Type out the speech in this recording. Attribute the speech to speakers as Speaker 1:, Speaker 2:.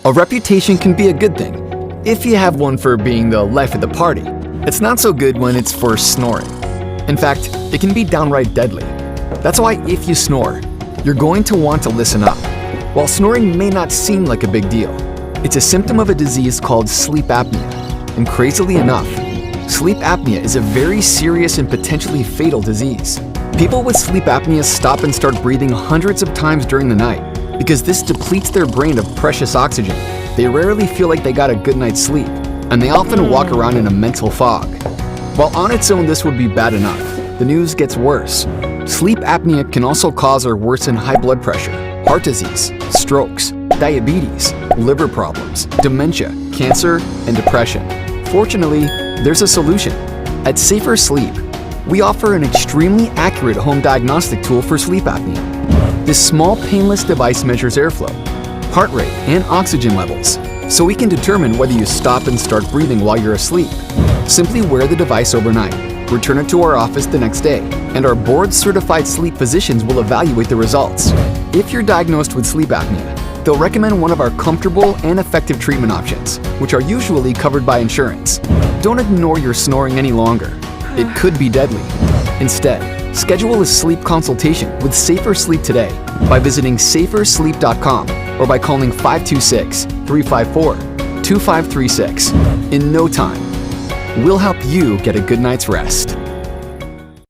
Speaker 1: A reputation can be a good thing if you have one for being the life of the party. It's not so good when it's for snoring. In fact, it can be downright deadly. That's why if you snore, you're going to want to listen up. While snoring may not seem like a big deal, it's a symptom of a disease called sleep apnea. And crazily enough, sleep apnea is a very serious and potentially fatal disease. People with sleep apnea stop and start breathing hundreds of times during the night because this depletes their brain of precious oxygen. They rarely feel like they got a good night's sleep, and they often walk around in a mental fog. While on its own this would be bad enough, the news gets worse. Sleep apnea can also cause or worsen high blood pressure, heart disease, strokes, diabetes, liver problems, dementia, cancer, and depression. Fortunately, there's a solution. At Safer Sleep, we offer an extremely accurate home diagnostic tool for sleep apnea. This small painless device measures airflow, heart rate, and oxygen levels, so we can determine whether you stop and start breathing while you're asleep. Simply wear the device overnight, return it to our office the next day, and our board-certified sleep physicians will evaluate the results. If you're diagnosed with sleep apnea, they'll recommend one of our comfortable and effective treatment options, which are usually covered by insurance. Don't ignore your snoring any longer. It could be deadly. Instead, schedule a sleep consultation with Safer Sleep today by visiting safersleep.com or by calling 526-354-2536. In no time, we'll help you get a good night's rest.